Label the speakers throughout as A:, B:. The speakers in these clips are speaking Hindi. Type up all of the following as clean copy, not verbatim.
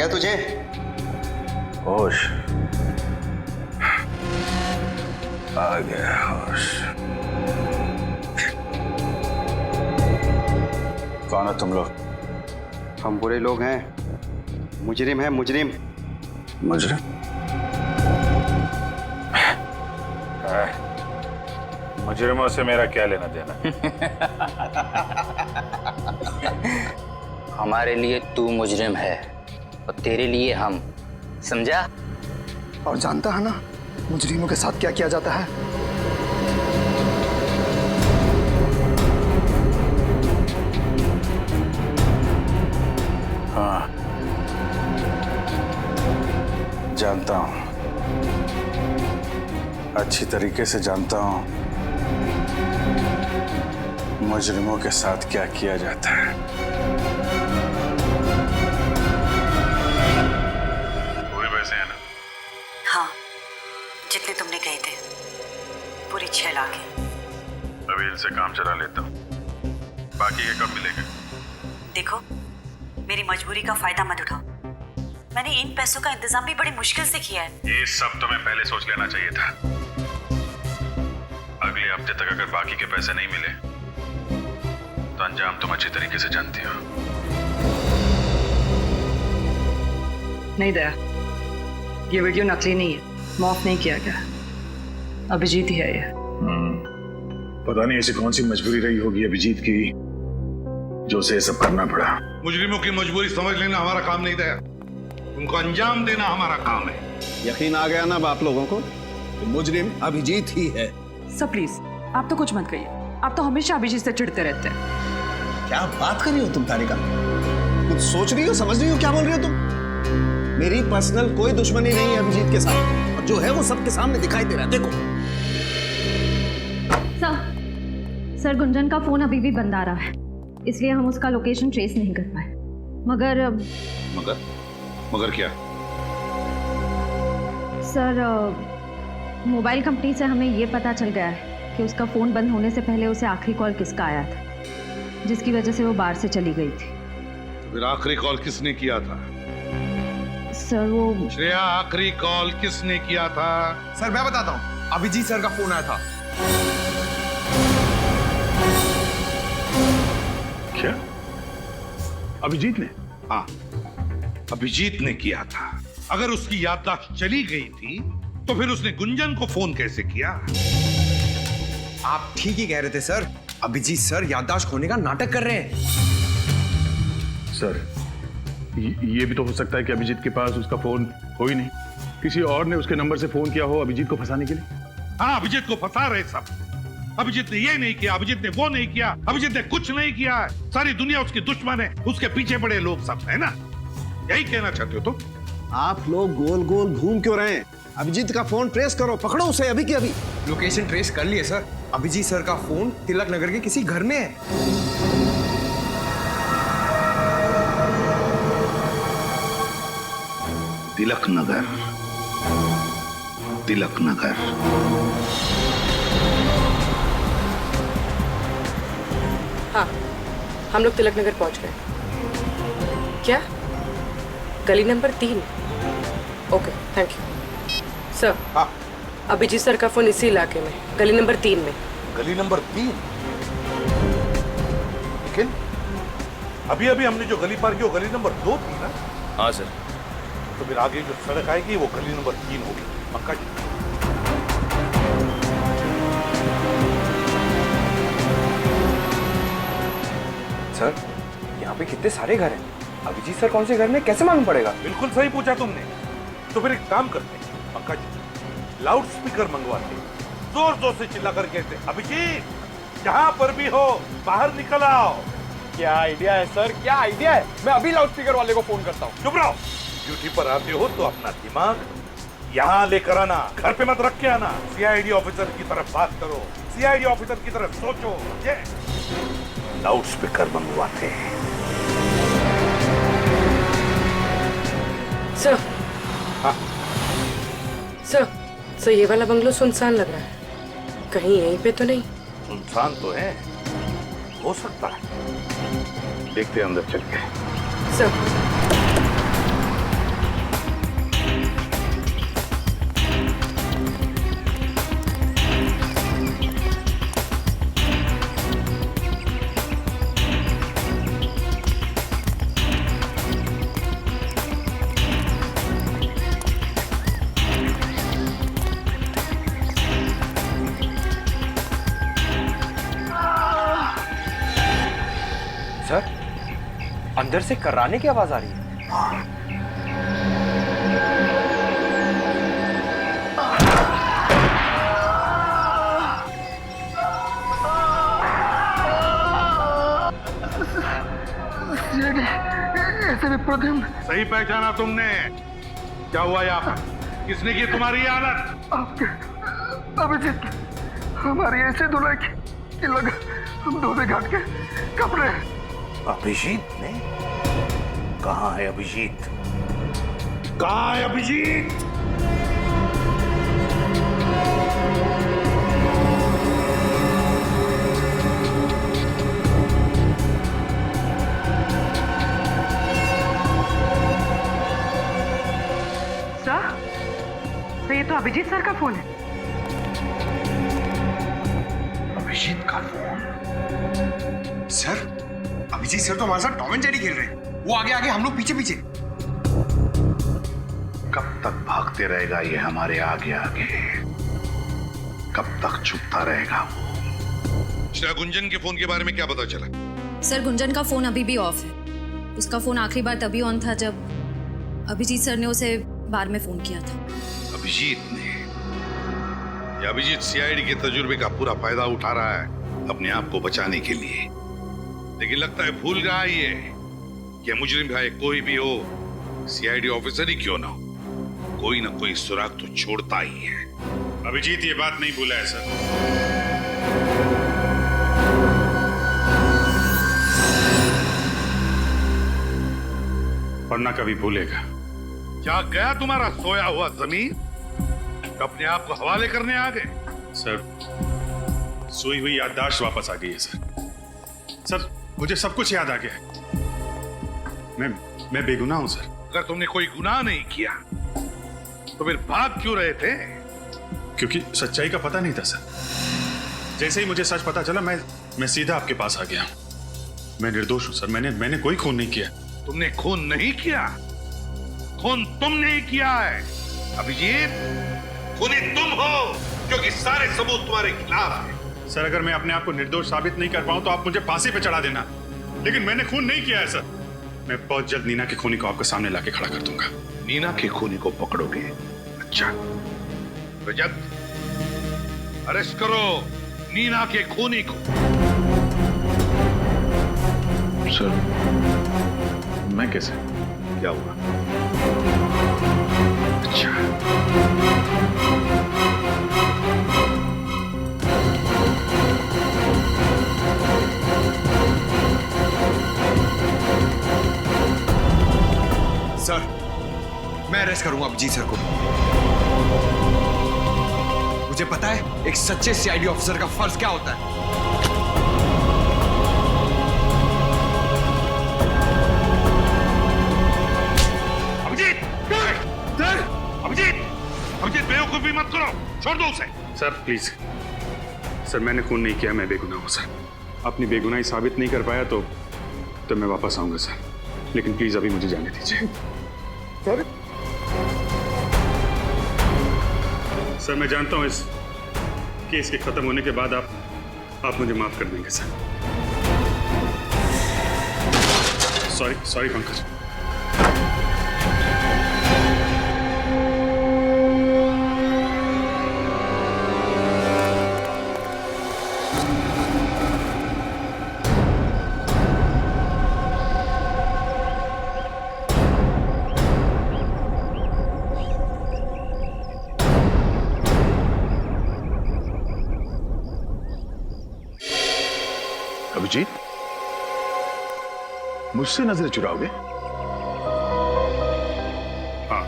A: है तुझे?
B: होश आ गया, होश। कौन हो तुम लोग?
A: हम बुरे लोग हैं, मुजरिम हैं, मुजरिम।
B: मुजरिम?
C: मुजरिमों से मेरा क्या लेना देना?
D: हमारे लिए तू मुजरिम है और तेरे लिए हम, समझा?
E: और जानता है ना मुजरिमों के साथ क्या किया जाता है?
B: हाँ, जानता हूं, अच्छी तरीके से जानता हूं मुजरिमों के साथ क्या किया जाता है।
C: पूरे पैसे हैं ना?
F: हाँ, जितने तुमने कहे थे, पूरी 6 लाख है।
C: अभी इनसे काम चला लेता हूँ, बाकी ये कब मिलेगा?
F: देखो, मेरी मजबूरी का फायदा मत उठाओ। मैंने इन पैसों का इंतजाम भी बड़ी मुश्किल से किया है।
C: ये सब तुम्हें पहले सोच लेना चाहिए था। अगले हफ्ते तक अगर बाकी के पैसे नहीं मिले तो अंजाम तुम अच्छी तरीके से जानती हो।
G: नहीं दया, ये वीडियो नकली नहीं है, माफ नहीं किया गया। अभिजीत ही है ये।
C: पता नहीं ऐसी कौन सी मजबूरी रही होगी अभिजीत की जो उसे सब करना पड़ा।
H: मुजरिमों की मजबूरी समझ लेना हमारा काम नहीं था, उनको अंजाम देना हमारा काम है।
A: यकीन आ गया ना अब आप लोगों को कि मुजरिम अभिजीत ही है।
G: सर प्लीज, आप तो कुछ मत कहिए। आप तो हमेशा अभिजीत से चिढ़ते रहते हैं।
A: क्या बात कर रही हो तुम तारिका? कुछ सोच रही हो, समझ रही हो क्या बोल रही हो तुम? मेरी पर्सनल कोई दुश्मनी नहीं है अभिजीत के साथ, और जो है वो सबके सामने दिखाई दे रहा है। देखो
I: सर, गुंजन का फोन अभी भी बंद आ रहा है, इसलिए हम उसका लोकेशन ट्रेस नहीं कर पाए।
H: मगर क्या?
I: सर, मोबाइल कंपनी से हमें ये पता चल गया है कि उसका फोन बंद होने से पहले उसे आखिरी कॉल किसका आया था, जिसकी वजह से वो बाहर से चली गई थी।
H: तो फिर आखिरी कॉल किसने किया था?
I: सर वो
H: श्रेया, आखिरी कॉल किसने किया था?
E: सर मैं बताता हूँ, अभिजीत सर का फोन आया था।
C: क्या? अभिजीत ने?
H: हाँ, अभिजीत ने किया था। अगर उसकी याददाश्त चली गई थी तो फिर उसने गुंजन को फोन कैसे किया?
E: आप ठीक ही कह रहे थे सर, अभिजीत सर याददाश्त खोने का नाटक कर रहे हैं।
C: सर, ये भी तो हो सकता है कि अभिजीत के पास उसका फोन हो ही नहीं, किसी और ने उसके नंबर से फोन किया हो अभिजीत को फंसाने के लिए।
H: हाँ, अभिजीत को फंसा रहे सब। अभिजीत ने ये नहीं किया, अभिजीत ने वो नहीं किया, अभिजीत ने कुछ नहीं किया। सारी दुनिया उसकी दुश्मन है, उसके पीछे पड़े लोग सब, है ना? यही कहना चाहते हो तुम?
A: आप लोग गोल गोल घूम क्यों रहे हैं? अभिजीत का फोन ट्रेस करो, पकड़ो उसे अभी के अभी।
E: लोकेशन ट्रेस कर लिए सर, अभिजीत सर का फोन तिलक नगर के किसी घर में है।
H: तिलक नगर, तिलक नगर।
G: हाँ, हम लोग तिलक नगर पहुंच गए। क्या? गली number 3? Okay, thank you sir.
H: हाँ,
G: अभिजीत सर का फोन इसी इलाके में, गली नंबर 3 में।
H: गली नंबर 3? लेकिन अभी अभी हमने जो गली पार की वो गली नंबर 2 थी ना?
C: हाँ सर।
H: तो फिर आगे जो सड़क आएगी वो गली नंबर 3 होगी, पक्का जी?
E: सर, यहाँ पे कितने सारे घर हैं, अभिजीत सर कौन से घर में कैसे मालूम पड़ेगा?
H: बिल्कुल सही पूछा तुमने। तो फिर एक काम करते हैं पंकज, लाउड स्पीकर मंगवाते, जोर जोर से चिल्ला कर कहते, अभिजीत जहां पर भी हो बाहर निकल आओ।
E: क्या आइडिया है सर, क्या आइडिया है। मैं अभी लाउड स्पीकर वाले को फोन करता हूँ।
H: चुप रहो। ड्यूटी पर आते हो तो अपना दिमाग यहाँ लेकर आना, घर पे मत रख के आना। सीआईडी ऑफिसर की तरफ बात करो, सीआईडी ऑफिसर की तरफ सोचो। ये लाउड स्पीकर मंगवाते हैं।
G: सर।
H: हाँ
G: सर, ये वाला बंगलो सुनसान लग रहा है, कहीं यहीं पे तो नहीं?
H: सुनसान तो है, हो सकता है, देखते हैं अंदर चल के।
G: सर।
E: अंदर से कर्राने की आवाज आ रही है।
H: सही पहचाना तुमने। क्या हुआ यहाँ पर? किसने की तुम्हारी ये हालत?
J: अभिजीत हमारी ऐसे धुलाई कि लगा हम धोने घाट के कपड़े।
H: अभिजीत ने? कहाँ है अभिजीत? कहाँ है अभिजीत?
G: तो ये तो अभिजीत सर का फोन है।
E: अभिजीत का फोन? सर, अभिजीत सर तो हमारे साथ टॉम एंड जेरी खेल रहे हैं। वो आगे आगे, हम लोग पीछे पीछे।
H: कब तक भागते रहेगा ये हमारे आगे आगे? कब तक छुपता रहेगा वो?
K: श्रेया, गुंजन के फोन के बारे में क्या पता चला?
I: सर गुंजन का फोन अभी भी ऑफ है। उसका फोन आखिरी बार तभी ऑन था जब अभिजीत सर ने उसे बार में फोन किया था।
K: अभिजीत ने? या अभिजीत सीआईडी के तजुर्बे का पूरा फायदा उठा रहा है अपने आप को बचाने के लिए? लेकिन लगता है भूल रहा है ये कि मुजरिम भाई कोई भी हो, सीआईडी ऑफिसर ही क्यों ना हो, कोई ना कोई सुराग तो छोड़ता ही है।
C: अभिजीत ये बात नहीं भूला है सर। वरना कभी भूलेगा।
H: क्या गया तुम्हारा सोया हुआ जमीन? अपने आप को हवाले करने आ गए?
C: सर सोई हुई याददाश्त वापस आ गई है सर। सर मुझे सब कुछ याद आ गया है। मैं बेगुनाह हूं सर।
H: अगर तुमने कोई गुनाह नहीं किया तो फिर भाग क्यों रहे थे?
C: क्योंकि सच्चाई का पता नहीं था सर। जैसे ही मुझे सच पता चला मैं सीधा आपके पास आ गया। मैं निर्दोष हूं सर। मैंने कोई खून नहीं किया।
H: तुमने खून नहीं किया? खून तुमने ही किया है अभिजीत। खूनी तुम हो, क्योंकि सारे सबूत तुम्हारे खिलाफ हैं।
C: सर अगर मैं अपने आप को निर्दोष साबित नहीं कर पाऊं तो आप मुझे फांसी पे चढ़ा देना, लेकिन मैंने खून नहीं किया है सर। मैं बहुत जल्द नीना के खूनी को आपके सामने लाके खड़ा कर दूंगा।
H: नीना के खूनी को पकड़ोगे? अच्छा, रजत अरेस्ट करो नीना के खूनी को।
C: सर मैं कैसे?
H: क्या हुआ? अच्छा,
E: सर मैं अरेस्ट करूंगा अभिजीत सर को। मुझे पता है एक सच्चे सीआईडी ऑफिसर का फर्ज क्या होता है।
H: अभिजीत बेवकूफी मत करो, छोड़ दो उसे।
C: सर प्लीज सर, मैंने खून नहीं किया। मैं बेगुनाह हूं सर। अपनी बेगुनाही साबित नहीं कर पाया तो मैं वापस आऊंगा सर, लेकिन प्लीज अभी मुझे जाने दीजिए। सर मैं जानता हूं इस केस के खत्म होने के बाद आप मुझे माफ कर देंगे सर। सॉरी पंकज।
K: अभिजीत, मुझसे नजर चुराओगे?
C: हाँ,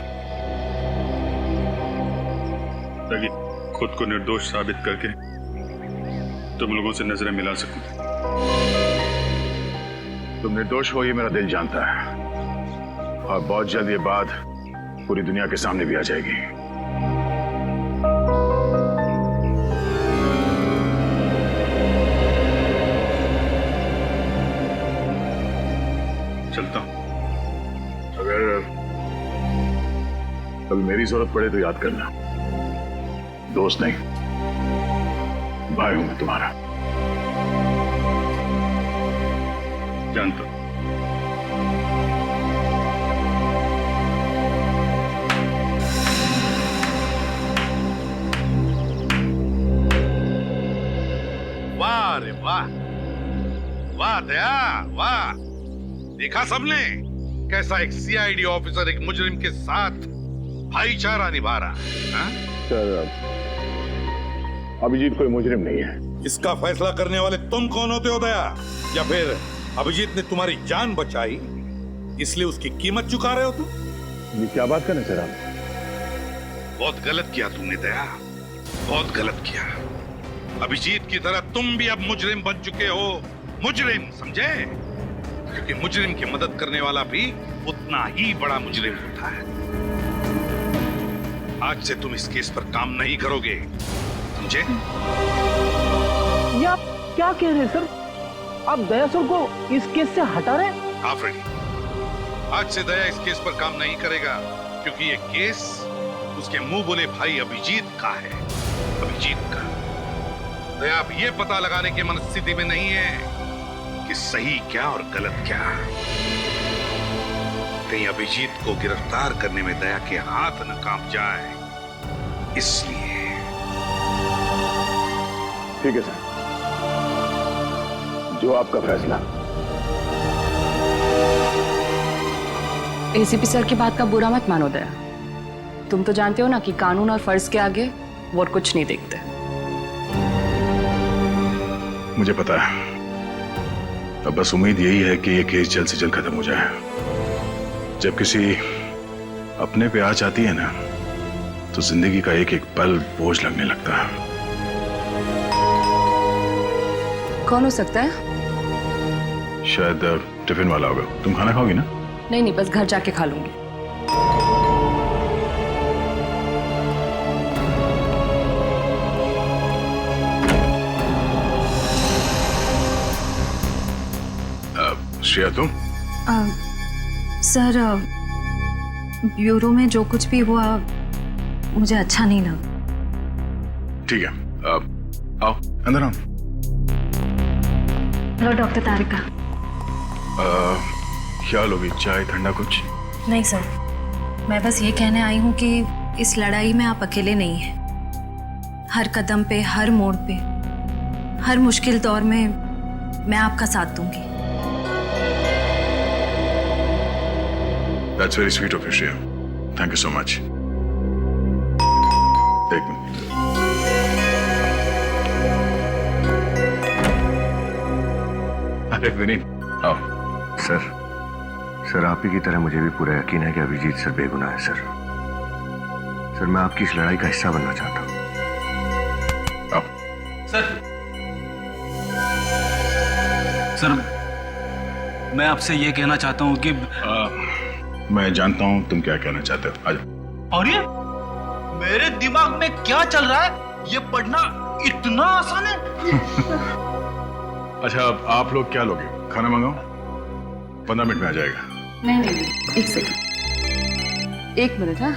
C: ताकि खुद को निर्दोष साबित करके तुम लोगों से नजरें मिला सकूं।
K: तुम निर्दोष हो ये मेरा दिल जानता है, और बहुत जल्द ये बात पूरी दुनिया के सामने भी आ जाएगी।
C: चलता हूं।
K: अगर कभी मेरी जरूरत पड़े तो याद करना, दोस्त नहीं भाई हूं मैं तुम्हारा।
C: जानता हूं।
K: रे वाह, वाह दया वाह। देखा सबने कैसा एक सीआईडी ऑफिसर एक मुजरिम के साथ भाईचारा निभा रहा है, हाँ?
C: सर, अभिजीत कोई मुजरिम नहीं है।
H: इसका फैसला करने वाले तुम कौन होते हो दया? या फिर अभिजीत ने तुम्हारी जान बचाई इसलिए उसकी कीमत चुका रहे हो तुम?
C: ये क्या बात कर रहे हैं सर आप?
K: बहुत गलत किया तुमने दया, बहुत गलत किया। अभिजीत की तरह तुम भी अब मुजरिम बन चुके हो, मुजरिम समझे? क्योंकि मुजरिम की मदद करने वाला भी उतना ही बड़ा मुजरिम होता है। आज से तुम इस केस पर काम नहीं करोगे, समझे?
L: ये आप क्या कह रहे हैं सर? आप दया सर को इस केस से हटा रहे हैं?
K: हाँ फ्रेडी, आज से दया इस केस पर काम नहीं करेगा क्योंकि ये केस उसके मुंह बोले भाई अभिजीत का है, अभिजीत का। दया अब ये पता लगाने की मनस्थिति में नहीं है कि सही क्या और गलत क्या। कहीं अभिजीत को गिरफ्तार करने में दया के हाथ न कांप जाए, इसलिए।
C: ठीक है सर, जो आपका फैसला।
G: एसीपी सर की बात का बुरा मत मानो दया। तुम तो जानते हो ना कि कानून और फर्ज के आगे वो कुछ नहीं देखते।
C: मुझे पता है, अब बस उम्मीद यही है कि ये केस जल्द से जल्द खत्म हो जाए। जब किसी अपने पे आँच आती है ना, तो जिंदगी का एक एक पल बोझ लगने लगता है।
G: कौन हो सकता है?
C: शायद टिफिन वाला होगा। तुम खाना खाओगी ना?
G: नहीं नहीं, बस घर जाके खा लूंगी।
C: श्रेया तुम?
I: सर, ब्यूरो में जो कुछ भी हुआ मुझे अच्छा नहीं लगा।
C: ठीक है, आओ अंदर आओ।
I: हेलो डॉक्टर तारिका।
C: क्या लोगी, चाय ठंडा कुछ?
I: नहीं सर, मैं बस ये कहने आई हूँ कि इस लड़ाई में आप अकेले नहीं हैं। हर कदम पे, हर मोड़ पे, हर मुश्किल दौर में मैं आपका साथ दूंगी।
C: That's very sweet of you, Shreya. Thank you so much. एक मिनट। अरे विनीत, आओ।
E: सर आप ही की तरह मुझे भी पूरा यकीन है कि अभिजीत सर बेगुनाह है सर। सर मैं आपकी इस लड़ाई का हिस्सा बनना चाहता हूँ।
C: आओ।
M: सर मैं आपसे ये कहना चाहता हूँ कि
C: मैं जानता हूँ तुम क्या कहना चाहते हो। आ जाओ।
M: और ये मेरे दिमाग में क्या चल रहा है, ये पढ़ना इतना आसान है?
C: अच्छा, अब आप लोग क्या लोगे? खाना मंगाओ? 15 मिनट में आ जाएगा।
G: नहीं नहीं, एक सेकंड, 1 मिनट। हाँ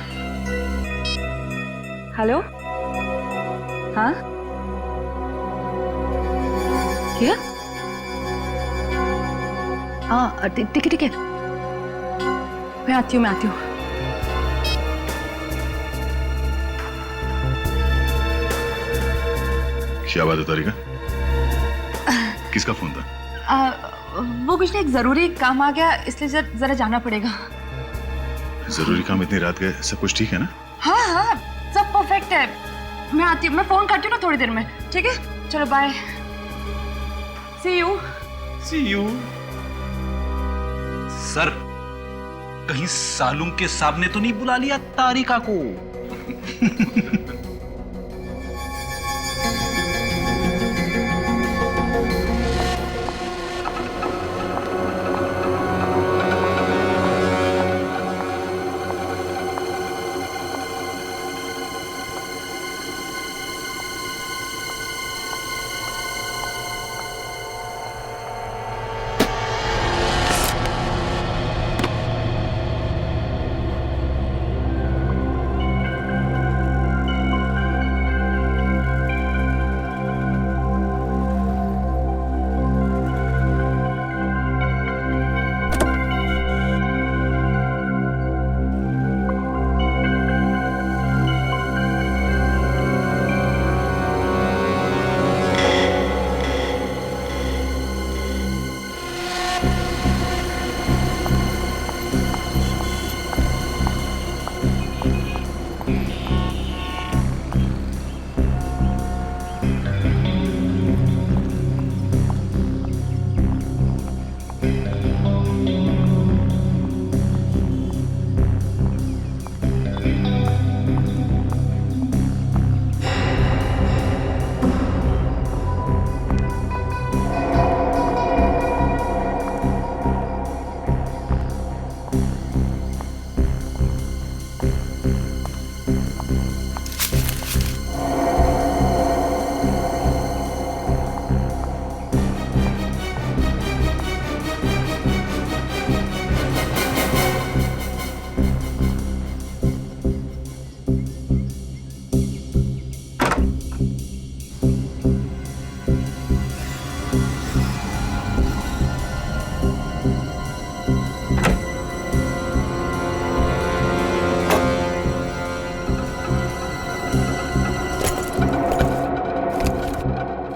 G: हेलो, हाँ क्या? हाँ ठीक है, मैं आती हूँ।
C: क्या बात है तारिका? किसका फोन था?
G: वो कुछ नहीं, एक जरूरी काम आ गया, इसलिए जरा जाना पड़ेगा।
C: जरूरी काम इतनी रात गए? सब कुछ ठीक है ना?
G: हाँ सब परफेक्ट है। मैं आती हूँ, मैं फोन करती हूँ ना थोड़ी देर में। ठीक है, चलो बाय, सी यू।
M: सर कहीं सालूम के साहब ने तो नहीं बुला लिया तारिका को?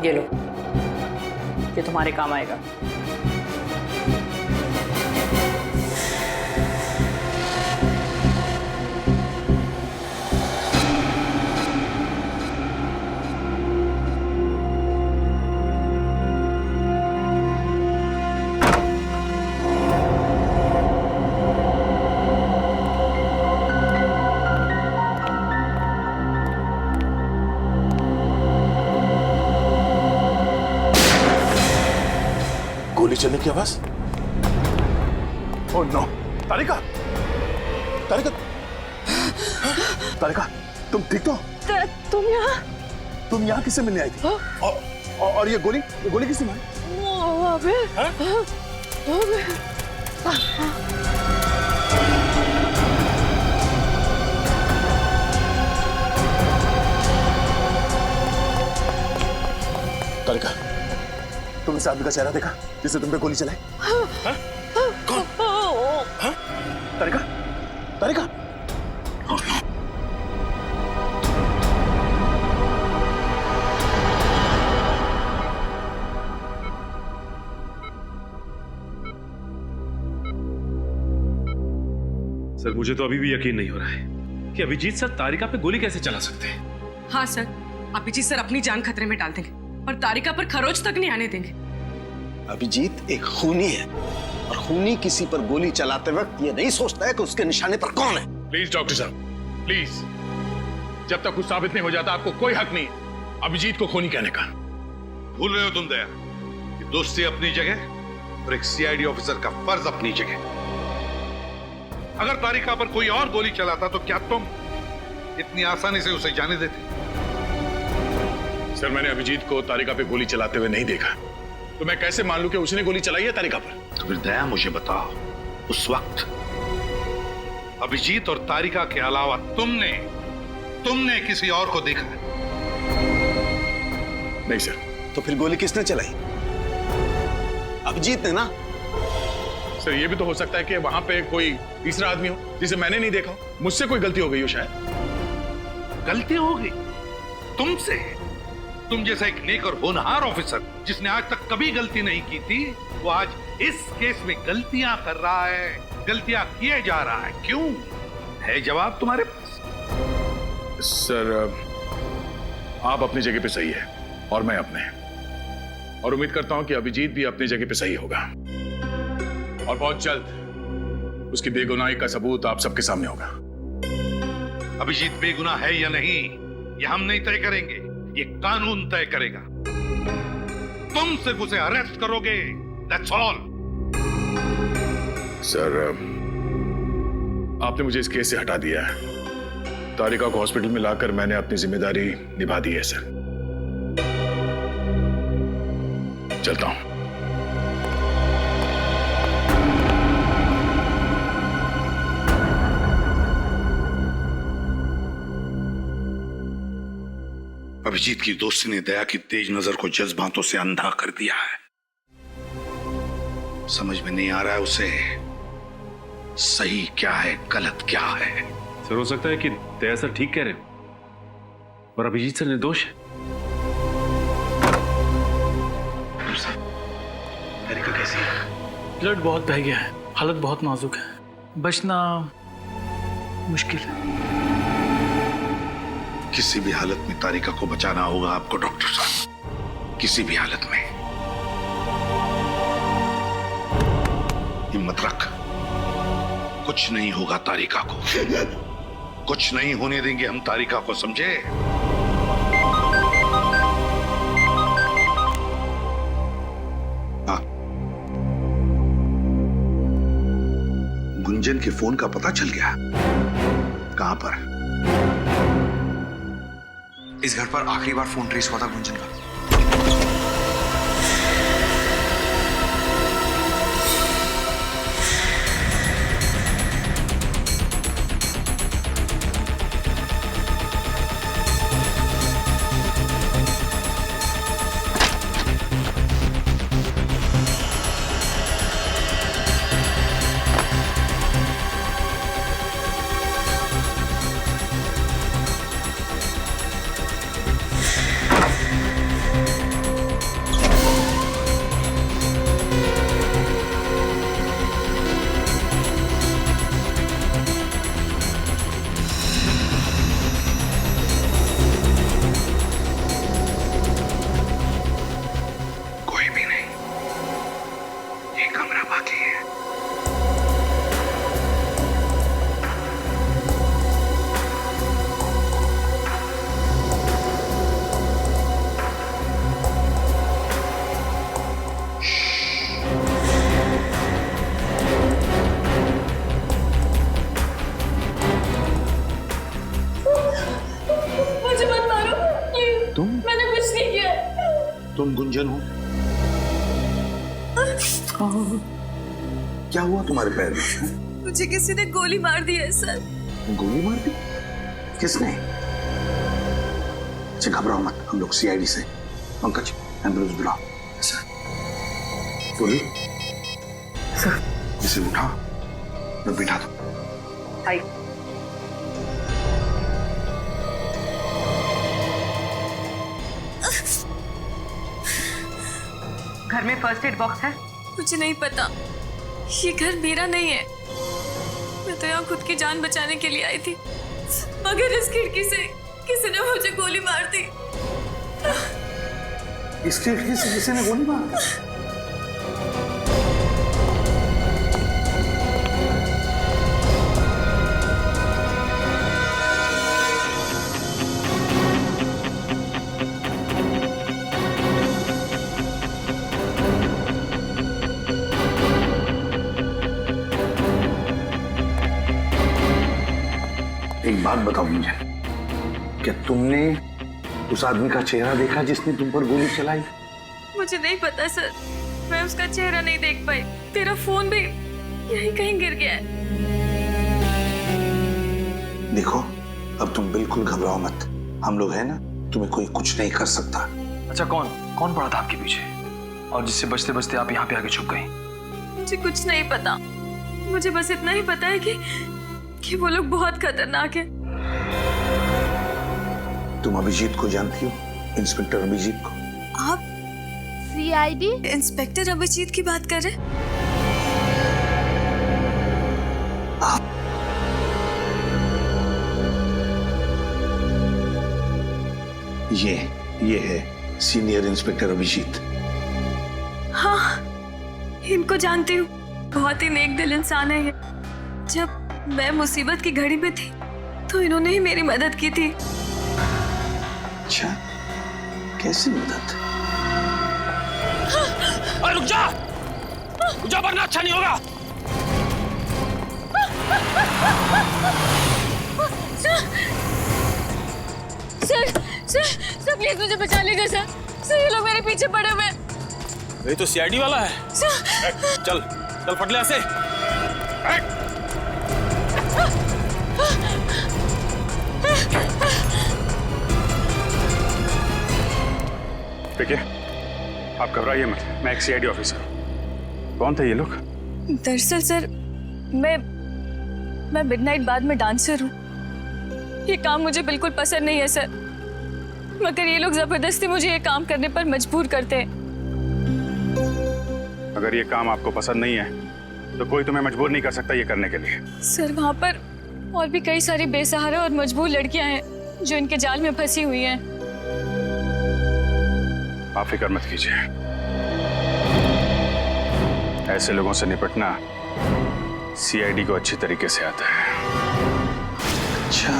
G: ये लो, ये तुम्हारे काम आएगा।
C: गोली चलने की आवाज। ओह नो, तारिका, तारिका, तारिका, तुम ठीक तो? तुम यहाँ किससे मिलने आई थी? और ये गोली किसने मारी? तारिका, तुम इस आदमी का चेहरा देखा जिसने तुम पे गोली चलाई? कौन? हाँ? तारिका, तारिका।
N: सर, मुझे तो अभी भी यकीन नहीं हो रहा है कि अभिजीत सर तारिका पे गोली कैसे चला सकते हैं।
G: हाँ सर, अभिजीत सर अपनी जान खतरे में डाल देंगे और तारिका पर खरोच तक नहीं आने देंगे।
A: अभिजीत एक खूनी है और खूनी किसी पर गोली चलाते वक्त ये नहीं सोचता है कि उसके निशाने पर कौन है।
C: प्लीज डॉक्टर साहब, प्लीज, जब तक कुछ साबित नहीं हो जाता आपको कोई हक नहीं अभिजीत को खूनी कहने का।
K: भूल रहे हो तुम दया कि दोस्ती अपनी जगह और एक सीआईडी ऑफिसर का फर्ज अपनी जगह। अगर तारिका पर कोई और गोली चलाता तो क्या तुम इतनी आसानी से उसे जाने देते?
C: सर, मैंने अभिजीत को तारिका पे गोली चलाते हुए नहीं देखा, तो मैं कैसे मान लूं कि उसने गोली चलाई है तारिका पर?
K: तो फिर दया मुझे बताओ, उस वक्त अभिजीत और तारिका के अलावा तुमने किसी और को देखा है?
C: नहीं सर।
A: तो फिर गोली किसने चलाई? अभिजीत ने ना।
C: सर, ये भी तो हो सकता है कि वहां पे कोई तीसरा आदमी हो जिसे मैंने नहीं देखा हो। मुझसे कोई गलती हो गई हो शायद।
K: गलती हो गई तुमसे? तुम जैसा एक नेक और होनहार ऑफिसर जिसने आज तक कभी गलती नहीं की थी, वो आज इस केस में गलतियां कर रहा है, गलतियां किए जा रहा है। क्यों? है जवाब तुम्हारे पास?
C: सर, आप अपनी जगह पे सही है और मैं अपने, और उम्मीद करता हूं कि अभिजीत भी अपनी जगह पे सही होगा और बहुत जल्द उसकी बेगुनाही का सबूत आप सबके सामने होगा।
K: अभिजीत बेगुनाह है या नहीं, ये हम नहीं तय करेंगे, ये कानून तय करेगा। तुम सिर्फ उसे अरेस्ट करोगे, दैट्स ऑल।
C: सर, आपने मुझे इस केस से हटा दिया है। तारिका को हॉस्पिटल में लाकर मैंने अपनी जिम्मेदारी निभा दी है सर। चलता हूं।
K: अभिजीत की दोस्ती ने दया की तेज नजर को जज्बातों से अंधा कर दिया है। समझ में नहीं आ रहा है उसे सही क्या है, गलत क्या है।
N: सर, हो सकता है कि दया सर ठीक कह रहे हो और अभिजीत सर निर्दोष है।
M: तारिका कैसी है? ब्लड बहुत बह गया है, हालत बहुत नाजुक है, बचना मुश्किल है।
K: किसी भी हालत में तारिका को बचाना होगा आपको डॉक्टर साहब, किसी भी हालत में। हिम्मत रख, कुछ नहीं होगा तारिका को, कुछ नहीं होने देंगे हम तारिका को, समझे? हाँ, गुंजन के फोन का पता चल गया? कहां पर?
E: इस घर पर आखिरी बार फोन ट्रेस हुआ था गुंजन का।
B: तुम गुंजन हो? क्या हुआ तुम्हारे पैर में?
I: मुझे किसी ने गोली मार दी है सर।
B: गोली मार दी? किसने? अच्छा घबराओ मत, हम लोग सीआईडी से। पंकज एम्बुलेंस बुलाओ। बोली
L: सर।
B: इसे उठाओ, मैं बिठा दो।
F: आई। घर में फर्स्ट एड बॉक्स है?
I: मुझे नहीं पता, ये घर मेरा नहीं है। मैं तो यहाँ खुद की जान बचाने के लिए आई थी, मगर इस खिड़की से किसी ने मुझे गोली मार दी।
B: इस खिड़की से किसी ने गोली मार दी? एक बात बताओ मुझे, क्या तुमने उस आदमी का चेहरा देखा जिसने तुम पर गोली चलाई?
I: मुझे नहीं पता सर, मैं उसका चेहरा नहीं देख पाई। तेरा फोन भी यहीं कहीं गिर गया है।
B: देखो, अब तुम बिल्कुल घबराओ मत, हम लोग हैं ना, तुम्हें कोई कुछ नहीं कर सकता।
L: अच्छा कौन पड़ा था आपके पीछे और जिससे बचते बचते आप यहाँ पे आके छुप गई?
I: मुझे कुछ नहीं पता, मुझे बस इतना ही पता है कि वो लोग बहुत खतरनाक है।
B: तुम अभिजीत को जानती हो? इंस्पेक्टर अभिजीत को?
I: आप सीआईडी इंस्पेक्टर अभिजीत की बात कर रहे हैं?
B: ये है सीनियर इंस्पेक्टर अभिजीत।
I: हाँ, इनको जानती हूँ, बहुत ही नेक दिल इंसान है ये। जब मैं मुसीबत की घड़ी में थी तो इन्होंने ही मेरी मदद की थी।
B: अच्छा, कैसी मदद?
L: रुक जा वरना अच्छा नहीं होगा।
I: सर प्लीज मुझे बचा लीजिए सर, ये लोग मेरे पीछे पड़े हुए हैं।
L: ये तो सीआईडी वाला है। चल फट ले ऐसे।
B: देखिए, आप घबराइए मत, मैं एक सीआईडी ऑफिसर हूं। कौन थे ये लोग?
I: दरअसल सर, मैं मिडनाइट बार में डांसर हूँ। ये काम मुझे बिल्कुल पसंद नहीं है सर, मगर ये लोग जबरदस्ती मुझे ये काम करने पर मजबूर करते हैं।
B: अगर ये काम आपको पसंद नहीं है तो कोई तुम्हें मजबूर नहीं कर सकता ये करने के लिए।
I: सर वहाँ पर और भी कई सारी बेसहारा और मजबूर लड़कियां हैं जो इनके जाल में फंसी हुई हैं।
B: आप फिक्र मत कीजिए, ऐसे लोगों से निपटना सीआईडी को अच्छी तरीके से आता है।
K: अच्छा,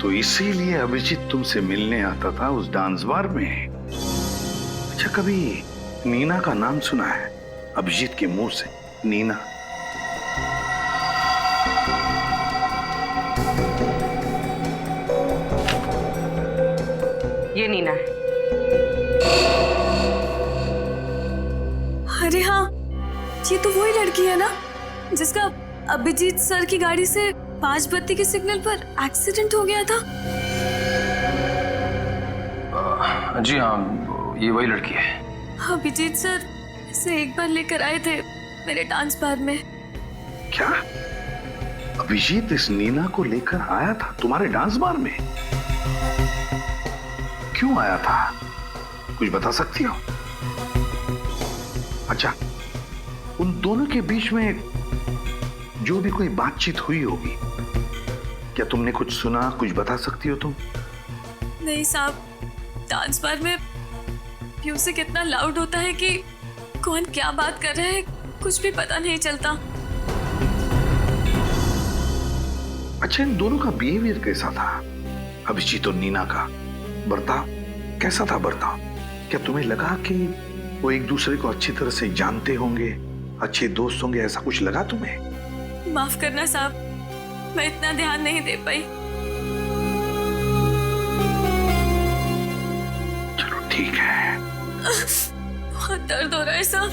K: तो इसीलिए अभिजीत तुमसे मिलने आता था उस डांस बार में। अच्छा, कभी नीना का नाम सुना है? अभिजीत के मुंह से नीना।
F: ये नीना है।
I: अरे हाँ, ये तो वही लड़की है ना जिसका अभिजीत सर की गाड़ी से 5 बत्ती के सिग्नल पर एक्सीडेंट हो गया था।
L: जी हाँ, ये वही लड़की है।
I: अभिजीत सर इसे एक बार लेकर आए थे मेरे डांस बार में।
K: क्या अभिजीत इस नीना को लेकर आया था तुम्हारे डांस बार में? क्यों आया था, कुछ बता सकती हो? अच्छा, उन दोनों के बीच में जो भी कोई बातचीत हुई होगी, क्या तुमने कुछ सुना, कुछ बता सकती हो तुम?
I: नहीं साहब, डांस बार में म्यूजिक इतना लाउड होता है कि कौन क्या बात कर रहे हैं कुछ भी पता नहीं चलता।
K: अच्छा, इन दोनों का बिहेवियर कैसा था? अभिजीत और नीना का बर्ताव कैसा था? बर्ताव क्या तुम्हें लगा कि वो एक दूसरे को अच्छी तरह से जानते होंगे, अच्छे दोस्त होंगे, ऐसा कुछ लगा तुम्हें?
I: माफ करना साहब, मैं इतना ध्यान नहीं दे पाई। दर्द हो रहा है साहब।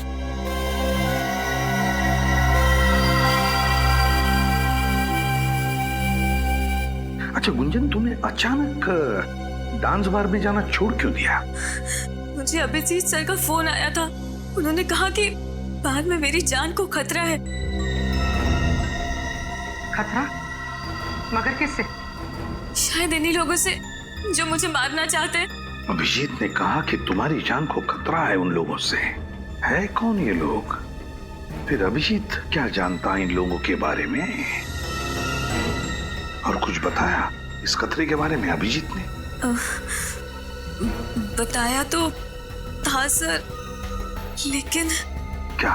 B: अच्छा गुंजन, तूने अचानक डांस बार में जाना छोड़ क्यों दिया?
I: मुझे अभिजीत सर का फोन आया था। उन्होंने कहा कि बाद में मेरी जान को खतरा है।
F: खतरा? मगर किससे?
I: शायद इन्हीं लोगों से जो मुझे मारना चाहते हैं।
B: अभिजीत ने कहा कि तुम्हारी जान को खतरा है उन लोगों से। है कौन ये लोग? फिर अभिजीत क्या जानता है इन लोगों के बारे में? और कुछ बताया इस खतरे के बारे में अभिजीत ने?
I: बताया तो था सर, लेकिन
B: क्या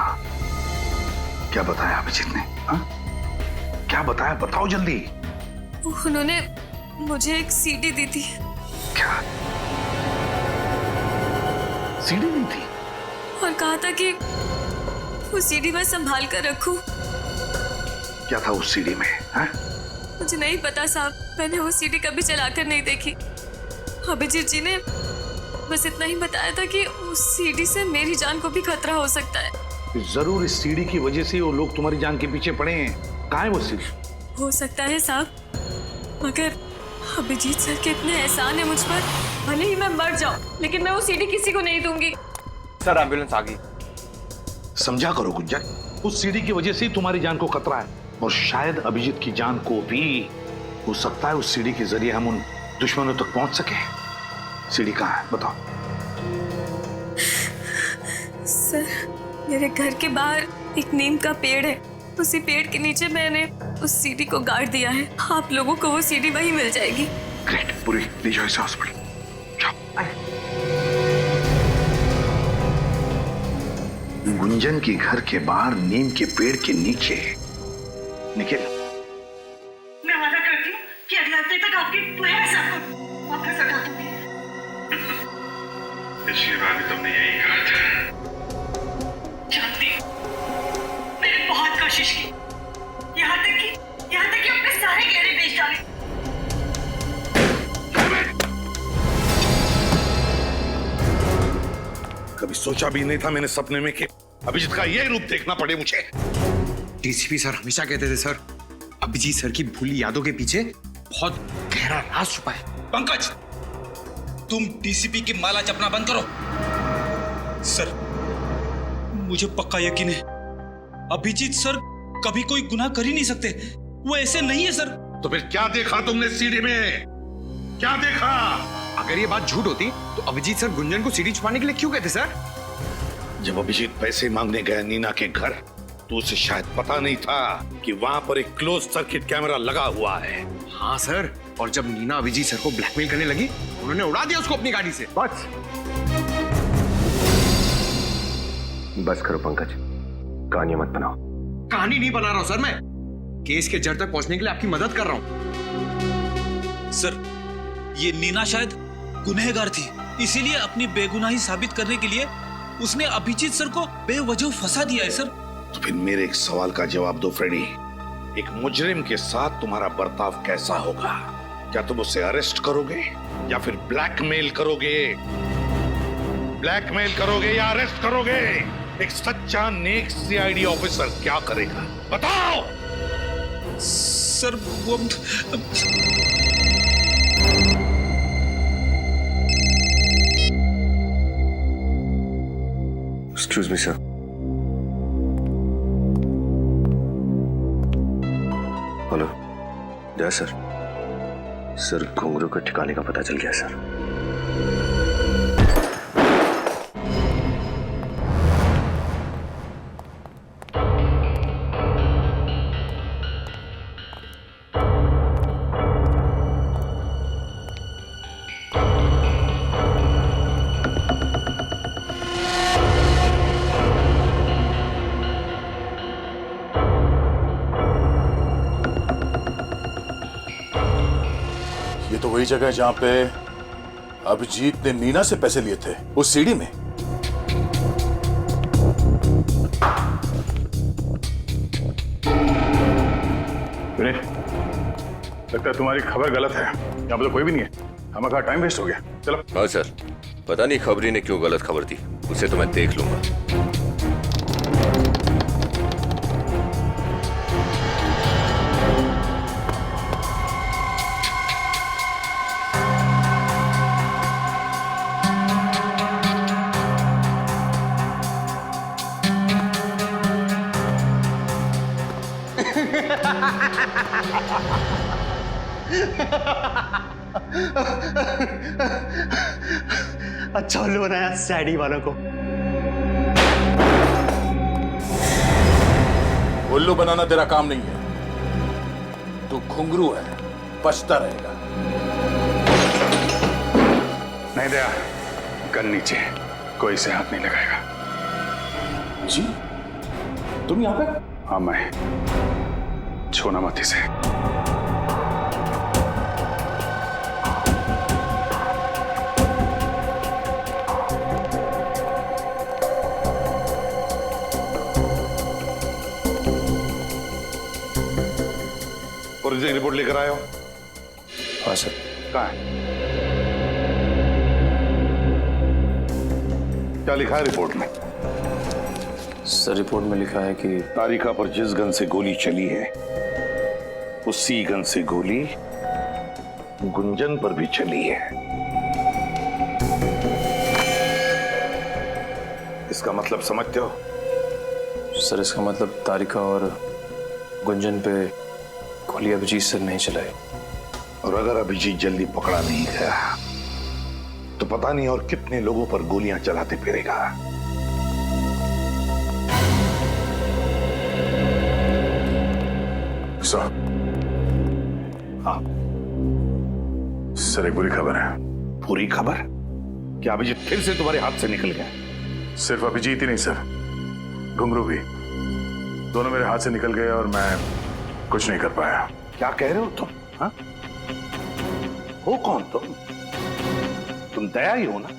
B: क्या बताया अभिजीत ने? हा? क्या बताया, बताओ जल्दी।
I: उन्होंने मुझे एक सीडी दी थी।
B: क्या सीडी दी थी?
I: और कहा था कि वो सीडी मैं संभाल कर रखूं।
B: क्या था उस सीडी में? हा?
I: मुझे नहीं पता साहब, मैंने वो सीडी कभी चलाकर नहीं देखी। अभिजीत जी ने बस इतना ही बताया था कि उस सीडी से मेरी जान को भी खतरा हो सकता है।
B: जरूर इस सीडी की वजह से वो लोग तुम्हारी जान के पीछे पड़े हैं। कहाँ है वो सीडी?
I: हो सकता है साहब, मगर अभिजीत सर के इतने एहसान है मुझ पर, भले ही मैं मर जाऊं लेकिन मैं वो सीडी किसी को नहीं दूंगी।
E: सर एम्बुलेंस आ गई।
B: समझा करो गुंजन, उस सीडी की वजह से ही तुम्हारी जान को खतरा है, और शायद अभिजीत की जान को भी हो सकता है उस सीडी के जरिए हम उन दुश्मनों तक पहुंच सके। सीडी कहाँ है बताओ?
I: सर मेरे घर के बाहर एक नीम का पेड़ है, उसी पेड़ के नीचे मैंने उस सीडी को गाड़ दिया है। आप लोगों को वो सीडी वहीं मिल जाएगी।
B: ग्रेट, पूरी ले जाओ इसे हॉस्पिटल। गुंजन के घर के बाहर नीम के पेड़ के नीचे। निखिल,
F: मैं वादा करती हूँ कि अगले हफ्ते तक आपकी पूरे पैसा वापस लौटा दूंगी।
C: पिछली बार भी तुमने यही कहा था।
F: जानती हूँ, मैंने बहुत कोशिश की, यहाँ तक कि अपने सारे गहरे बेच डाले।
K: कभी सोचा भी नहीं था मैंने सपने में कि अभिजीत का ये रूप देखना पड़े मुझे।
E: डीसीपी सर हमेशा कहते थे सर, अभिजीत सर की भूली यादों के पीछे बहुत गहरा राज छुपा है।
O: पंकज, तुम डीसीपी की माला जपना बंद करो। सर मुझे पक्का यकीन है अभिजीत सर कभी कोई गुनाह कर ही नहीं सकते, वो ऐसे नहीं है सर।
K: तो फिर क्या देखा तुमने सीडी में? क्या देखा?
E: अगर ये बात झूठ होती तो अभिजीत सर गुंजन को सीडी छुपाने के लिए क्यों कहते सर?
K: जब अभिजीत पैसे मांगने गया नीना के घर तो उसे शायद पता नहीं था कि वहां पर एक क्लोज सर्किट कैमरा लगा हुआ है।
E: हाँ सर, और जब नीना अभिजीत सर को ब्लैकमेल करने लगी उन्होंने उड़ा दिया उसको अपनी गाड़ी से।
J: बस करो पंकज, कहानी मत बनाओ।
E: कहानी नहीं बना रहा हूं सर, मैं केस के जड़ तक पहुंचने के लिए आपकी मदद कर रहा हूं।
O: सर ये नीना शायद गुनहगार थी, इसीलिए अपनी बेगुनाही साबित करने के लिए उसने अभिजीत सर को बेवजह फंसा दिया है सर।
K: तो फिर मेरे एक सवाल का जवाब दो फ्रेडी, एक मुजरिम के साथ तुम्हारा बर्ताव कैसा होगा? क्या तुम उसे अरेस्ट करोगे या फिर ब्लैकमेल करोगे? ब्लैकमेल करोगे या अरेस्ट करोगे? एक सच्चा नेक सीआईडी ऑफिसर क्या करेगा बताओ?
O: सर वो
J: एक्सक्यूज मी सर। हेलो जय सर। सर घुंघरू के ठिकाने का पता चल गया सर।
C: तो वही जगह है जहां पे अभिजीत ने नीना से पैसे लिए थे, उस सीडी में। लगता है तुम्हारी खबर गलत है, यहाँ पे तो कोई भी नहीं है, हमारा टाइम वेस्ट हो गया। चलो।
P: हाँ सर, पता नहीं खबरी ने क्यों गलत खबर दी। उसे तो मैं देख लूंगा।
A: अच्छा उल्लू बनाया सैडी वालों को।
H: उल्लू बनाना तेरा काम नहीं है, तू घुंघरू है, बचता रहेगा।
C: नहीं दया, गन नीचे, कोई से हाथ नहीं लगाएगा।
H: जी तुम यहाँ पे?
C: हाँ मैं, छूना मत इसे।
K: फॉरेंसिक रिपोर्ट लेकर आए हो?
P: हाँ सर।
K: कहाँ है? क्या लिखा है रिपोर्ट में?
P: सर रिपोर्ट में लिखा है कि
K: तारिका पर जिस गन से गोली चली है उसी गन से गोली गुंजन पर भी चली है। इसका मतलब समझते हो?
P: सर इसका मतलब तारिका और गुंजन पे गोली अभिजीत सर नहीं चलाई।
K: और अगर अभिजीत जल्दी पकड़ा नहीं गया तो पता नहीं और कितने लोगों पर गोलियां चलाते फिरेगा।
C: हाँ सर, एक बुरी खबर है।
K: बुरी खबर? क्या अभिजीत फिर से तुम्हारे हाथ से निकल गया?
C: सिर्फ अभिजीत ही नहीं सर, घुंघरू भी, दोनों मेरे हाथ से निकल गए और मैं कुछ नहीं कर पाया।
K: क्या कह रहे हो तुम? हाँ? हो कौन तुम दया ही हो ना?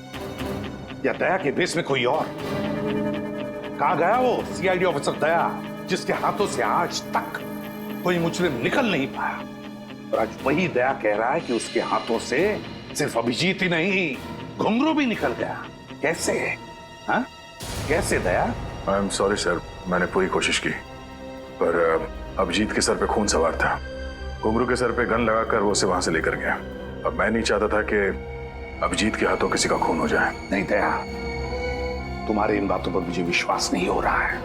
K: या दया के बेस में कोई और? कहां गया वो सीआईडी ऑफिसर दया जिसके हाथों से आज तक कोई मुजरिम निकल नहीं पाया? और आज वही दया कह रहा है कि उसके हाथों से सिर्फ अभिजीत ही नहीं, घुंघरू भी निकल गया। कैसे? हाँ? कैसे दया?
C: आई एम सॉरी सर, मैंने पूरी कोशिश की, पर अभिजीत के सर पे खून सवार था। घुंघरू के सर पे गन लगाकर वो उसे वहां से लेकर गया। अब मैं नहीं चाहता था कि अभिजीत के हाथों किसी का खून हो जाए।
K: नहीं दया, तुम्हारे इन बातों पर मुझे विश्वास नहीं हो रहा है।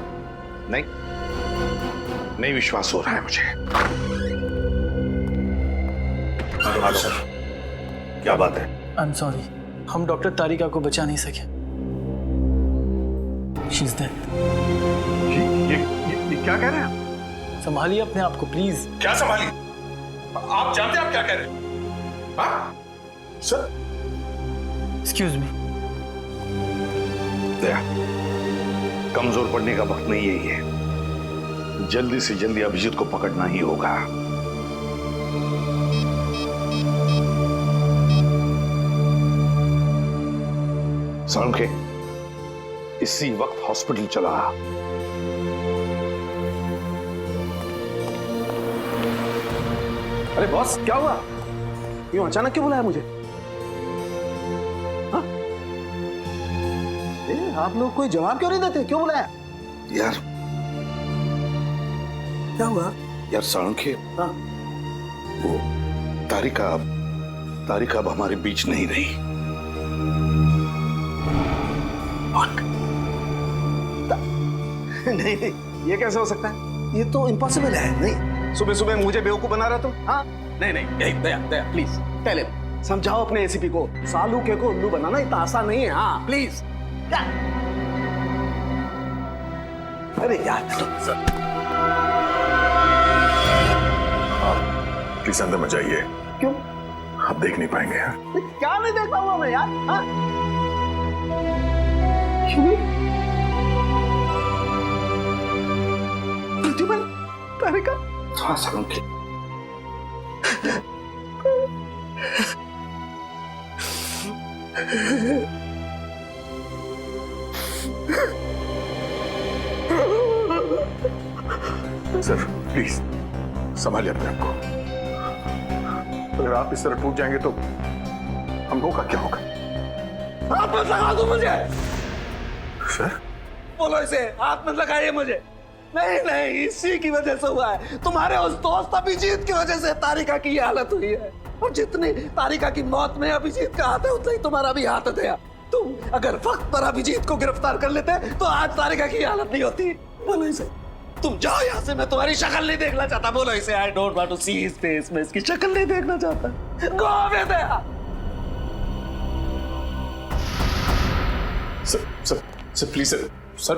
K: नहीं विश्वास हो रहा है मुझे।
H: सर क्या बात है?
M: आई एम सॉरी, हम डॉक्टर तारिका को बचा नहीं सके। She is dead.
C: ये क्या कह रहे हैं?
M: संभालिए अपने आप को प्लीज।
H: क्या संभालिए? आप जानते हैं आप क्या कह रहे हैं? हाँ? Sir
M: excuse me.
K: दया, कमजोर पड़ने का वक्त नहीं यही है। जल्दी से जल्दी अभिजीत को पकड़ना ही होगा। सालुंखे, इसी वक्त हॉस्पिटल चला।
A: अरे बॉस, क्या हुआ? यूं अचानक क्यों बुलाया मुझे? हाँ? आप लोग कोई जवाब क्यों नहीं देते? क्यों बुलाया?
K: यार
A: क्या हुआ?
K: यार सालुंखे,
A: हाँ?
K: वो तारिका अब हमारे बीच नहीं रही।
A: नहीं, ये कैसे हो सकता है? ये तो इम्पॉसिबल है। नहीं, सुबह सुबह मुझे बेवकूफ बना रहा तुम? हाँ? नहीं, दया प्लीज टेल हिम, समझाओ अपने एसीपी को। सालुके को उल्लू बनाना इतना आसान नहीं है। हाँ प्लीज। क्या? अरे यार
C: प्लीज अंदर मत जाइए।
A: क्यों?
C: आप देख नहीं पाएंगे। हाँ?
A: क्या नहीं देख पाऊंगा मैं यार? हाँ? क्यों? प्रतिबल तारिका?
K: हाँ सालुंखे,
C: सर प्लीज संभालिए अपने आप को। अगर आप इस तरह टूट जाएंगे तो हम लोगों का क्या होगा?
A: आप मत लगा दो मुझे।
C: सर
A: बोलो इसे, हाथ मत लगाइए मुझे। नहीं नहीं, इसी की वजह से हुआ है। तुम्हारे उस दोस्त अभिजीत की वजह से तारिका की ये हालत हुई है। और जितनी तारिका की मौत में अभिजीत का हाथ है, उतना ही तुम्हारा भी हाथ है। तुम अगर वक्त पर अभिजीत को गिरफ्तार कर लेते तो आज तारिका की हालत नहीं होती। बोलो इसे, तुम जाओ यहाँ से, मैं तुम्हारी शक्ल नहीं देखना चाहता। बोलो इसे, I don't want to see his face, मैं इसकी शक्ल नहीं देखना चाहता। Go away Daya.
P: Sir please sir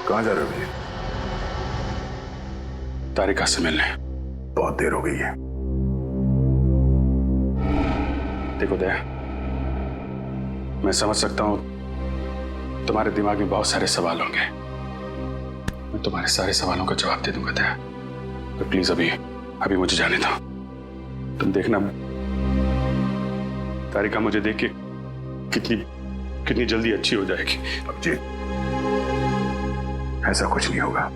C: कहाँ जा रहे हो भैया?
P: तारिका से मिलने।
C: बहुत देर हो गई है।
P: देखो दया, मैं समझ सकता हूं तुम्हारे दिमाग में बहुत सारे सवाल होंगे। मैं तुम्हारे सारे सवालों का जवाब दे दूंगा दया, तो प्लीज अभी मुझे जाने दो। तुम देखना तारिका मुझे देख के कितनी जल्दी अच्छी हो जाएगी।
C: अभिजीत, ऐसा कुछ नहीं होगा।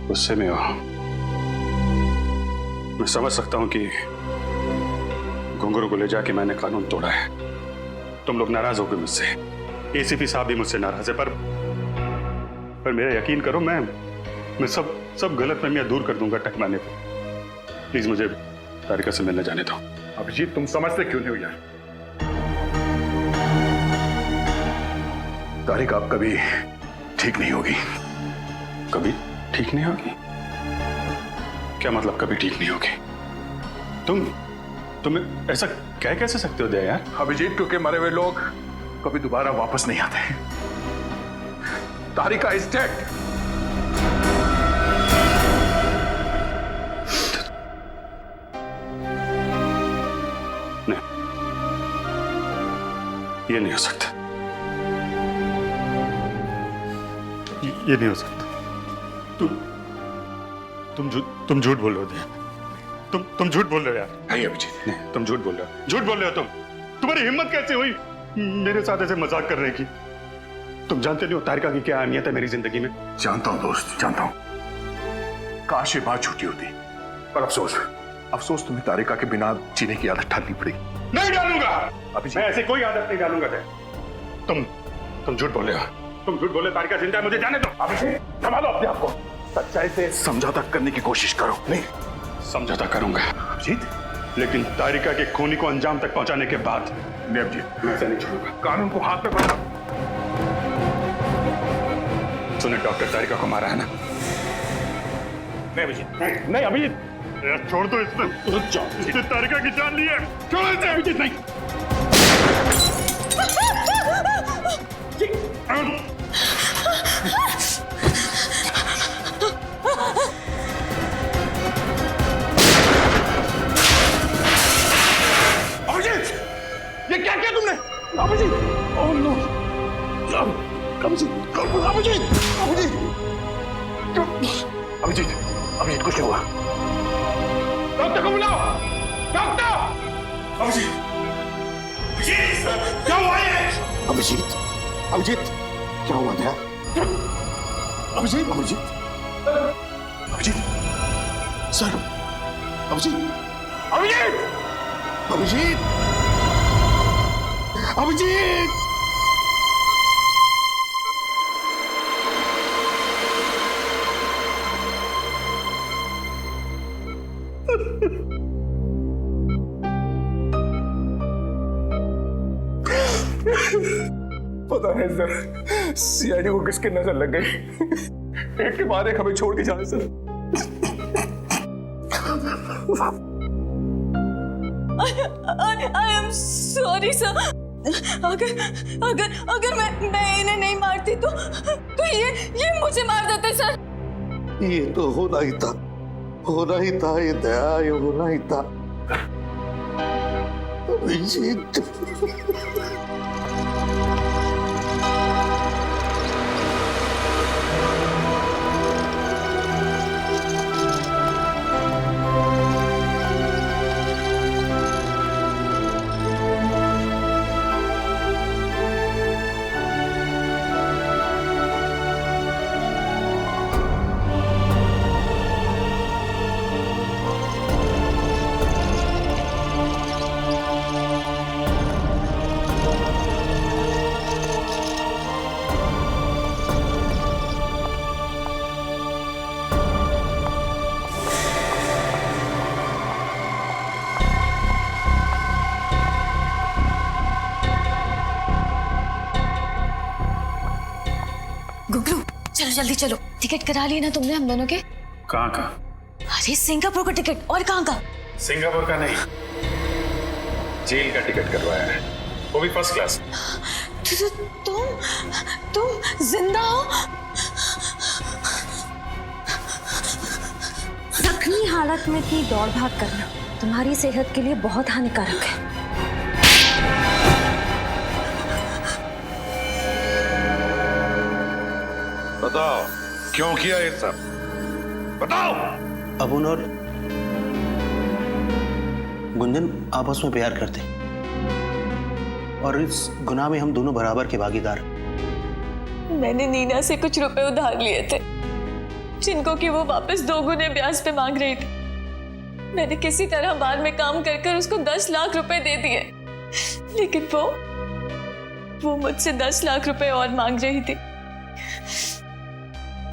P: गुस्से में हो, मैं समझ सकता हूं कि घुंघरू को ले जाके मैंने कानून तोड़ा है। तुम लोग नाराज हो गए मुझसे, एसीपी साहब भी मुझसे नाराज है, पर मेरा यकीन करो, मैं सब गलतफहमियां दूर कर दूंगा टकमाने पे। प्लीज मुझे तारिका से मिलने जाने दो।
C: अभिजीत, तुम समझते क्यों नहीं हो यार? तारिका अब कभी ठीक नहीं होगी।
P: कभी ठीक नहीं होगी? क्या मतलब कभी ठीक नहीं होगी? तुम ऐसा कह कैसे सकते हो दया यार?
C: अभिजीत, क्योंकि मरे हुए लोग कभी दोबारा वापस नहीं आते। तारिका इज डेड।
P: नहीं, ये नहीं हो सकता। ये नहीं हो सकता। तुम झूठ बोल रहे हो। तुम झूठ बोल रहे हो यार।
C: नहीं अभिजीत,
P: नहीं, तुम झूठ बोल रहे हो। झूठ बोल रहे हो तुम। तुम्हारी हिम्मत कैसे हुई मेरे साथ ऐसे मजाक करने की? तुम जानते नहीं हो तारिका की क्या अहमियत है मेरी जिंदगी में।
C: जानता हूं दोस्त, जानता हूं। काश ये बात झूठी होती, पर अफसोस तुम्हें तारिका के बिना जीने की आदत डालनी पड़ेगी।
P: नहीं डालूंगा
C: अभिजीत,
P: मैं ऐसी कोई आदत नहीं डालूंगा। तुम झूठ बोल रहे हो। तुम झूठ बोले तारिका जिंदा है, मुझे जाने दो।
C: अभिजीत, संभालो अपने आप को। सच्चाई से समझौता करने की कोशिश करो। नहीं,
P: समझौता करूंगा
C: अभिजीत,
P: लेकिन तारिका के खूनी को अंजाम तक पहुंचाने के बाद।
C: नहीं अभिजीत,
P: मैं ऐसा नहीं छोड़ूंगा।
C: कानून को हाथ में पकड़ो।
P: सुने, डॉक्टर तारिका को मारा है ना?
C: नहीं अभिजीत,
P: नहीं अभिजीत, छोड़ दो इसमें। इसने तारिका की जान ली है। छोड़ इसे अभिजीत। नहीं,
C: अभिजीत, ये क्या किया तुमने? अभिजीत, ओह नो, अभिजीत, कुछ नहीं हुआ।
P: डॉक्टर को बुलाओ। डॉक्टर!
C: अभिजीत,
P: क्या हुआ है?
C: अभिजीत, क्या हुआ दया? अभिजीत, सर, अभिजीत।
E: पता है सर, सीआईडी को किसकी नजर लग गई। एक के बाद एक हमें छोड़ के जाए sir.
F: I am sorry sir. अगर मैं इन्हें नहीं मारती तो ये मुझे मार देते सर।
A: ये तो होना ही था, ये दया, ये होना ही था। अभिजीत,
I: चलो जल्दी चलो, टिकट करा ली ना तुमने हम दोनों के?
P: कहाँ का?
I: अरे सिंगापुर का टिकट। और कहाँ का?
P: सिंगापुर का नहीं, जेल का टिकट करवाया है, वो भी फर्स्ट क्लास।
I: तुम जिंदा हो? जख्मी हालत में इतनी दौड़ भाग करना तुम्हारी सेहत के लिए बहुत हानिकारक है।
K: बताओ क्यों किया ये सब, बताओ।
A: अबुन और गुंजन आपस में प्यार करते और इस गुनाह में हम दोनों बराबर के भागीदार।
F: मैंने नीना से कुछ रुपए उधार लिए थे जिनको कि वो वापस 2 गुने ब्याज पे मांग रही थी। मैंने किसी तरह बार में काम कर कर उसको 10 लाख रुपए दे दिए, लेकिन वो मुझसे 10 लाख रुपए और मांग रही थी।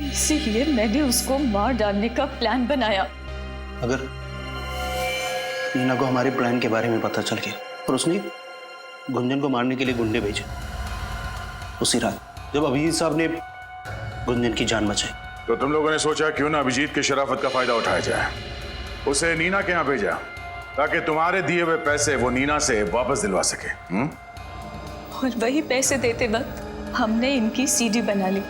F: इसीलिए मैंने उसको मार डालने का प्लान बनाया।
A: अगर नीना को हमारे प्लान के बारे में पता चल गया और उसने गुंजन को मारने के लिए गुंडे भेजे, उसी रात जब अभिजीत साहब ने गुंजन की जान बचाई,
C: तो तुम लोगों ने सोचा क्यों ना अभिजीत की शराफत का फायदा उठाया जाए, उसे नीना के यहाँ भेजा ताकि तुम्हारे दिए हुए पैसे वो नीना से वापस दिलवा सके।
F: और वही पैसे देते वक्त हमने इनकी सीडी बना ली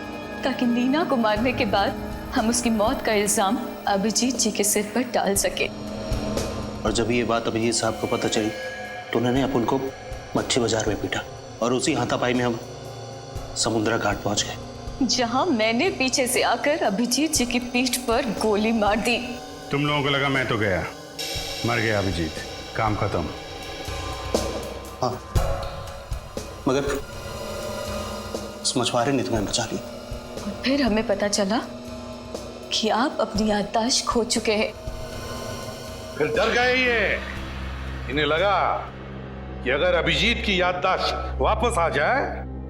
F: ताकि नीना को मारने के बाद हम उसकी मौत का इल्जाम अभिजीत जी के सिर पर डाल सके।
A: और जब ये बात अभिजीत साहब को पता चली तो उन्होंने अपन को मच्छी बाजार में पीटा और उसी हाथापाई में हम समुद्रा घाट पहुंच गए,
F: जहां मैंने पीछे से आकर अभिजीत जी की पीठ पर गोली मार दी।
P: तुम लोगों को लगा मैं तो गया, मर गया अभिजीत, काम खत्म।
A: हाँ, मगर उस मछुआरे ने तुम्हें बचा लिया।
F: और फिर हमें पता चला कि आप अपनी याददाश्त खो चुके हैं।
K: फिर डर गए ये, इन्हें लगा कि अगर अभिजीत की याददाश्त वापस आ जाए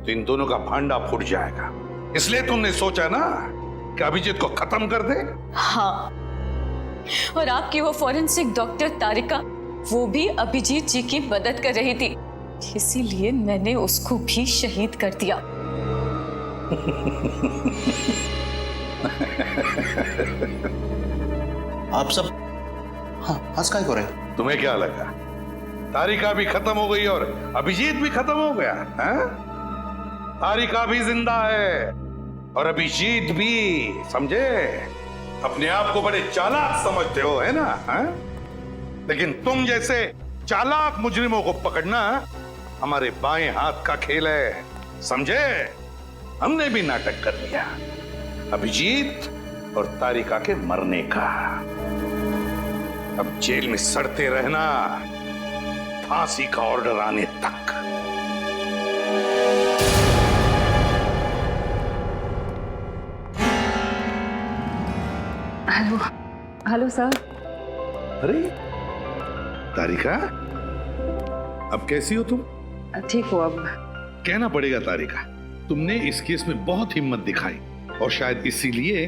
K: तो इन दोनों का भांडा फूट जाएगा, इसलिए तुमने सोचा ना कि अभिजीत को खत्म कर दे।
F: हाँ, और आपकी वो फॉरेंसिक डॉक्टर तारिका, वो भी अभिजीत जी की मदद कर रही थी, इसीलिए मैंने उसको भी शहीद कर दिया।
A: आप सब हंस काय को रहे?
K: तुम्हें क्या लगा तारिका भी खत्म हो गई और अभिजीत भी खत्म हो गया है? तारिका भी जिंदा है और अभिजीत भी, समझे? अपने आप को बड़े चालाक समझते हो, है ना? है? लेकिन तुम जैसे चालाक मुजरिमों को पकड़ना हमारे बाएं हाथ का खेल है, समझे? हमने भी नाटक कर लिया अभिजीत और तारिका के मरने का। अब जेल में सड़ते रहना फांसी का ऑर्डर आने तक।
G: Hello hello sir.
K: अरे तारिका, अब कैसी हो तुम?
G: ठीक हो अब?
K: कहना पड़ेगा तारिका, तुमने इस केस में बहुत हिम्मत दिखाई और शायद इसीलिए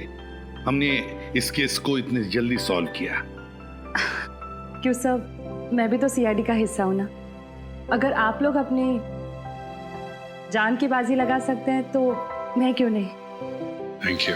K: हमने इस केस को इतनी जल्दी सॉल्व किया।
G: क्यों सर, मैं भी तो सीआईडी का हिस्सा हूं ना। अगर आप लोग अपनी जान की बाजी लगा सकते हैं तो मैं क्यों नहीं।
C: Thank you.